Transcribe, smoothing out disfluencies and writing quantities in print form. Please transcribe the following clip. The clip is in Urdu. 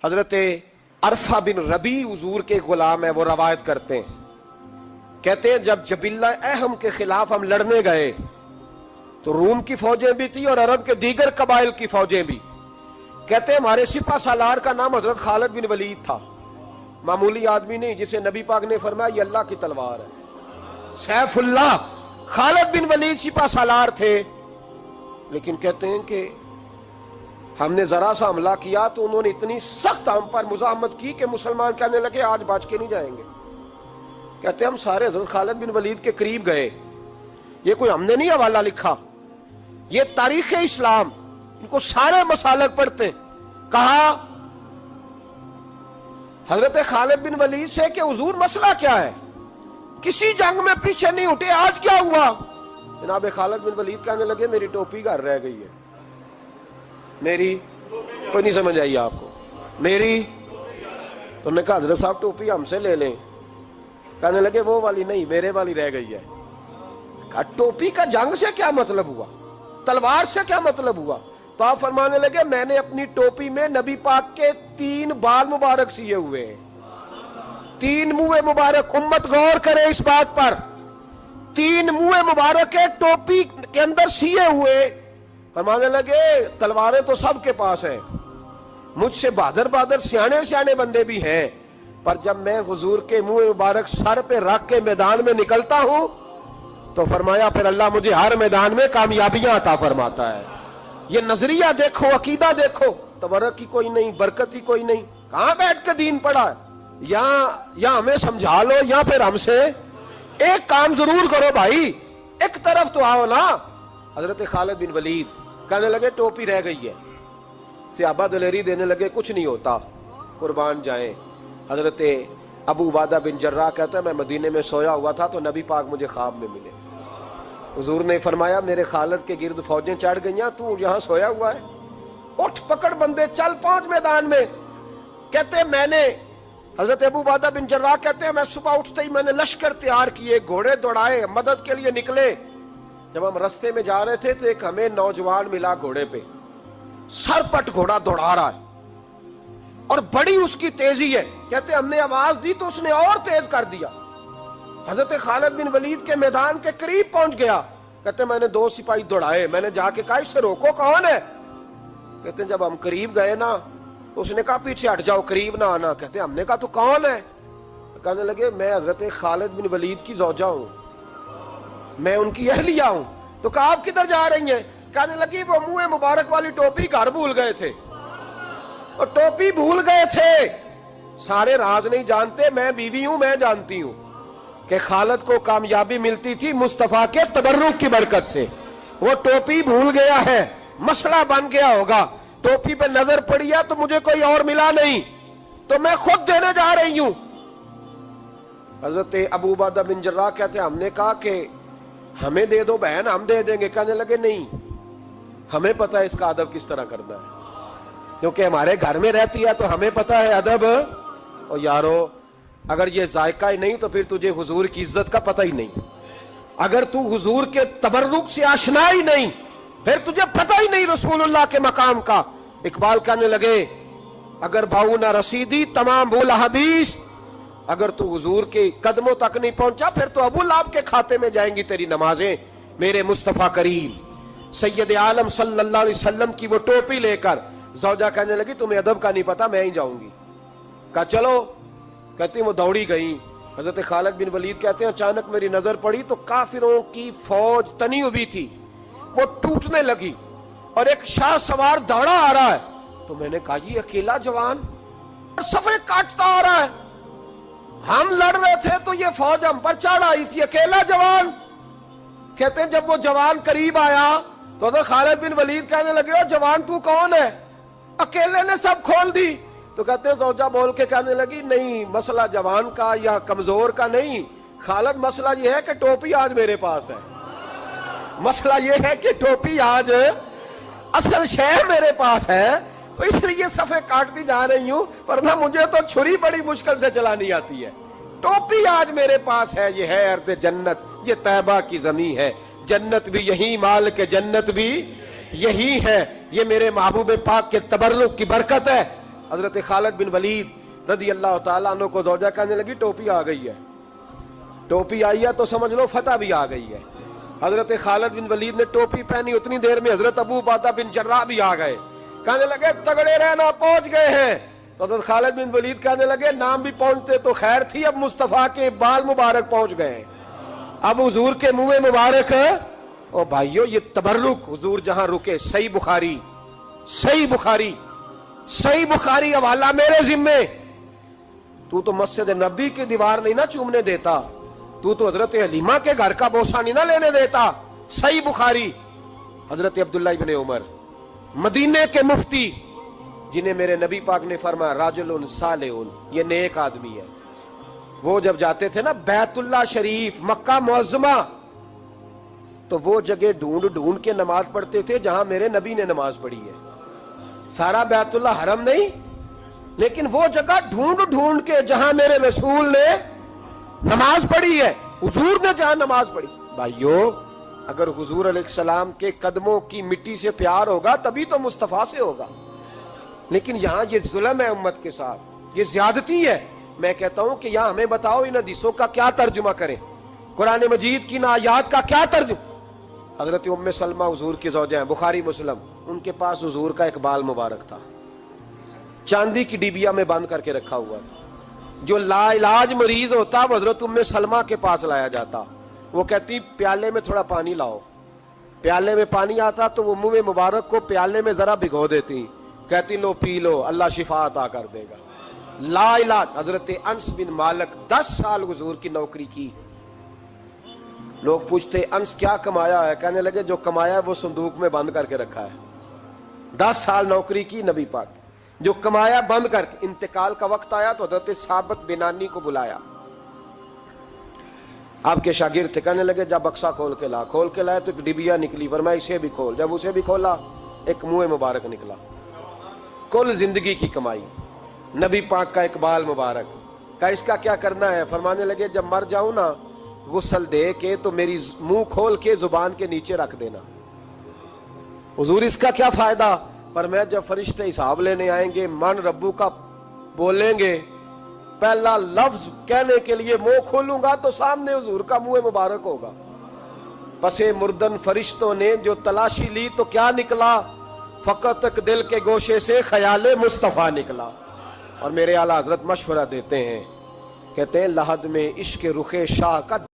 حضرت عرفہ بن ربی حضور کے غلام ہے، وہ روایت کرتے ہیں، کہتے ہیں جب جبلہ اہم کے خلاف ہم لڑنے گئے تو روم کی فوجیں بھی تھی اور عرب کے دیگر قبائل کی فوجیں بھی. کہتے ہیں ہمارے سپہ سالار کا نام حضرت خالد بن ولید تھا، معمولی آدمی نہیں جسے نبی پاک نے فرمایا یہ اللہ کی تلوار ہے. سیف اللہ خالد بن ولید سپہ سالار تھے. لیکن کہتے ہیں کہ ہم نے ذرا سا حملہ کیا تو انہوں نے اتنی سخت ہم پر مزاحمت کی کہ مسلمان کہنے لگے آج بچ کے نہیں جائیں گے. کہتے ہیں ہم سارے حضرت خالد بن ولید کے قریب گئے. یہ کوئی ہم نے نہیں حوالہ لکھا، یہ تاریخ اسلام، ان کو سارے مسالک پڑھتے. کہا حضرت خالد بن ولید سے کہ حضور مسئلہ کیا ہے؟ کسی جنگ میں پیچھے نہیں اٹھے، آج کیا ہوا؟ جناب خالد بن ولید کہنے لگے میری ٹوپی گھر رہ گئی ہے. میری کوئی نہیں سمجھ آئی آپ کو؟ میری تو نے کہا حضرت صاحب ٹوپی ہم سے لے لیں. کہنے لگے وہ والی نہیں، میرے والی رہ گئی ہے. کہا ٹوپی کا جنگ سے کیا مطلب ہوا، تلوار سے کیا مطلب ہوا؟ تو آپ فرمانے لگے میں نے اپنی ٹوپی میں نبی پاک کے 3 بال مبارک سیے ہوئے ہیں، 3 منہ مبارک. امت غور کرے اس بات پر، 3 منہ مبارک کے ٹوپی کے اندر سیے ہوئے. فرمانے لگے تلواریں تو سب کے پاس ہیں، مجھ سے بہادر بہادر سیانے بندے بھی ہیں، پر جب میں حضور کے منہ مبارک سر پہ رکھ کے میدان میں نکلتا ہوں تو فرمایا پھر اللہ مجھے ہر میدان میں کامیابیاں عطا فرماتا ہے. یہ نظریہ دیکھو، عقیدہ دیکھو، تبرک کی کوئی نہیں، برکت کی کوئی نہیں. کہاں بیٹھ کے دین پڑھا ہے؟ یا ہمیں سمجھا لو یا پھر ہم سے ایک کام ضرور کرو بھائی، ایک طرف تو آؤ نا. حضرت خالد بن ولید کہنے لگے ٹوپی رہ گئی ہے. صحابہ دلیری دینے لگے کچھ نہیں ہوتا، قربان جائیں. حضرت ابو عبادہ بن جراح کہتا ہے میں مدینے میں سویا ہوا تھا تو نبی پاک مجھے خواب میں ملے. حضور نے فرمایا میرے خالد کے گرد فوجیں چڑھ گئیں، تو یہاں سویا ہوا ہے، اٹھ پکڑ بندے چل پہنچ میدان میں. کہتے ہیں میں نے، حضرت ابو عبادہ بن جراح کہتے ہیں میں صبح اٹھتے ہی میں نے لشکر تیار کیے، گھوڑے دوڑائے، مدد کے لیے نکلے. جب ہم رستے میں جا رہے تھے تو ایک ہمیں نوجوان ملا گھوڑے پہ، سر پٹ گھوڑا دوڑا رہا ہے اور بڑی اس کی تیزی ہے. کہتے ہم نے آواز دی تو اس نے اور تیز کر دیا. حضرت خالد بن ولید کے میدان کے قریب پہنچ گیا. کہتے میں نے 2 سپاہی دوڑائے، میں نے جا کے کہا اسے روکو، کون ہے؟ کہتے جب ہم قریب گئے نا اس نے کہا پیچھے ہٹ جاؤ، قریب نہ آنا. کہتے ہم نے کہا تو کون ہے؟ کہنے لگے میں حضرت خالد بن ولید کی زوجہ ہوں، میں ان کی اہلیہ ہوں. تو کہا آپ کدھر جا رہی ہیں؟ کہنے لگی وہ منہ مبارک والی ٹوپی گھر بھول گئے تھے، اور ٹوپی بھول گئے تھے. سارے راز نہیں جانتے، میں بیوی ہوں، میں جانتی ہوں کہ خالد کو کامیابی ملتی تھی مصطفیٰ کے تبرک کی برکت سے. وہ ٹوپی بھول گیا ہے، مسئلہ بن گیا ہوگا. ٹوپی پہ نظر پڑی ہے تو مجھے کوئی اور ملا نہیں تو میں خود دینے جا رہی ہوں. حضرت ابو عبادہ بن جراح کہتے ہیں ہم نے کہا کہ ہمیں دے دو بہن، ہم دے دیں گے. کہنے لگے نہیں، ہمیں پتہ ہے اس کا ادب کس طرح کرنا ہے، کیونکہ ہمارے گھر میں رہتی ہے تو ہمیں پتہ ہے ادب. اور یارو اگر یہ ذائقہ ہی نہیں تو پھر تجھے حضور کی عزت کا پتہ ہی نہیں. اگر تو حضور کے تبرک سے آشنا ہی نہیں پھر تجھے پتہ ہی نہیں رسول اللہ کے مقام کا. اقبال کہنے لگے اگر بھاؤ نہ رسیدی تمام بھول حدیث، اگر تو حضور کے قدموں تک نہیں پہنچا پھر تو ابو لہب کے کھاتے میں جائیں گی تیری نمازیں. میرے مصطفیٰ کریم سید عالم صلی اللہ علیہ وسلم کی وہ ٹوپی لے کر زوجہ کہنے لگی تمہیں ادب کا نہیں پتا، میں ہی جاؤں گی. کہا چلو. کہتی وہ دوڑی گئی. حضرت خالد بن ولید کہتے ہیں اچانک میری نظر پڑی تو کافروں کی فوج تنی ہوئی تھی، وہ ٹوٹنے لگی اور ایک شاہ سوار دوڑا آ رہا ہے. تو میں نے کہا یہ اکیلا جوان صفے کاٹتا آ رہا ہے، ہم لڑ رہے تھے تو یہ فوج ہم پر چڑھ آئی تھی، اکیلا جوان. کہتے ہیں جب وہ جوان قریب آیا تو حضرت خالد بن ولید کہنے لگے جوان تو کون ہے؟ اکیلے نے سب کھول دی. تو کہتے ہیں زوجہ بول کے کہنے لگی نہیں، مسئلہ جوان کا یا کمزور کا نہیں خالد، مسئلہ یہ ہے کہ ٹوپی آج میرے پاس ہے. مسئلہ یہ ہے کہ ٹوپی آج اصل شے میرے پاس ہے، تو اس لیے صفے کاٹتی جا رہی ہوں، ورنہ مجھے تو چھری بڑی مشکل سے چلانی آتی ہے. ٹوپی آج میرے پاس ہے. یہ ہے ارض جنت، یہ طیبہ کی زمین ہے، جنت بھی یہی، مال کے جنت بھی یہی ہے. یہ میرے محبوب پاک کے تبرک کی برکت ہے. حضرت خالد بن ولید رضی اللہ تعالیٰ عنہ کو زوجہ کہنے لگی ٹوپی آ گئی ہے، ٹوپی آئی ہے تو سمجھ لو فتح بھی آ گئی ہے۔ حضرت خالد بن ولید نے ٹوپی پہنی، اتنی دیر میں حضرت ابو عبیدہ بن جراح بھی آ گئے، کہنے لگے تگڑے رہنا، پہنچ گئے ہیں۔ تو حضرت خالد بن ولید کہنے لگے نام بھی پہنچتے تو خیر تھی، اب مصطفیٰ کے بال مبارک پہنچ گئے، اب حضور کے منہ مبارک۔ او بھائیو یہ تبرک حضور جہاں رکے، صحیح بخاری، صحیح بخاری، صحیح بخاری حوالہ میرے ذمے۔ تو مسجد نبی کی دیوار نہیں نہ چومنے دیتا، تو حضرت حلیمہ کے گھر کا بوسہ نہیں نہ لینے دیتا۔ صحیح بخاری۔ حضرت عبداللہ ابن عمر مدینے کے مفتی، جنہیں میرے نبی پاک نے فرمایا راجل صالح، یہ نیک آدمی ہے، وہ جب جاتے تھے نا بیت اللہ شریف مکہ معظمہ، تو وہ جگہ ڈھونڈ ڈھونڈ کے نماز پڑھتے تھے جہاں میرے نبی نے نماز پڑھی ہے۔ سارا بیت اللہ حرم نہیں، لیکن وہ جگہ ڈھونڈ ڈھونڈ کے جہاں میرے رسول نے نماز پڑھی ہے، حضور نے جہاں نماز پڑھی۔ بھائیو اگر حضور علیہ السلام کے قدموں کی مٹی سے پیار ہوگا تبھی تو مصطفیٰ سے ہوگا، لیکن یہاں یہ ظلم ہے امت کے ساتھ، یہ زیادتی ہے۔ میں کہتا ہوں کہ یہاں ہمیں بتاؤ ان حدیثوں کا کیا ترجمہ کریں، قرآن مجید کی ان آیات کا کیا ترجمہ۔ حضرت ام سلمہ حضور کی زوجہ ہیں، بخاری مسلم، ان کے پاس حضور کا ایک بال مبارک تھا، چاندی کی ڈیبیا میں بند کر کے رکھا ہوا تھا۔ جو لا علاج مریض ہوتا وہ حضرت ام سلمہ کے پاس لایا جاتا، وہ کہتی پیالے میں تھوڑا پانی لاؤ، پیالے میں پانی آتا تو وہ منہ مبارک کو پیالے میں ذرا بھگو دیتی، کہتی لو پی لو، اللہ شفا عطا کر دے گا۔ لا علاج۔ حضرت انس بن مالک 10 سال حضور کی نوکری کی، لوگ پوچھتے انس کیا کمایا ہے، کہنے لگے جو کمایا ہے وہ صندوق میں بند کر کے رکھا ہے۔ 10 سال نوکری کی نبی پاک، جو کمایا بند کر کے، انتقال کا وقت آیا تو حضرت ثابت بنانی کو بلایا، آپ کے شاگرد تھے، کہنے لگے جب بکسا کھول کے لا، کھول کے لائے تو ایک ڈبیا نکلی، فرمایا اسے بھی کھول، جب اسے بھی کھولا ایک منہ مبارک نکلا۔ کل زندگی کی کمائی، نبی پاک کا اقبال مبارک کا، اس کا کیا کرنا ہے؟ فرمانے لگے جب مر جاؤں نا غسل دے کے تو میری منہ کھول کے زبان کے نیچے رکھ دینا۔ حضور اس کا کیا فائدہ؟ پر میں جب فرشتے حساب لینے آئیں گے، من ربو کا بولیں گے، پہلا لفظ کہنے کے لیے منہ کھولوں گا تو سامنے حضور کا منہ مبارک ہوگا۔ پس مردن فرشتوں نے جو تلاشی لی تو کیا نکلا؟ فقط ایک دل کے گوشے سے خیال مصطفیٰ نکلا۔ اور میرے اعلیٰ حضرت مشورہ دیتے ہیں، کہتے ہیں لحد میں عشق رخ شاہ کا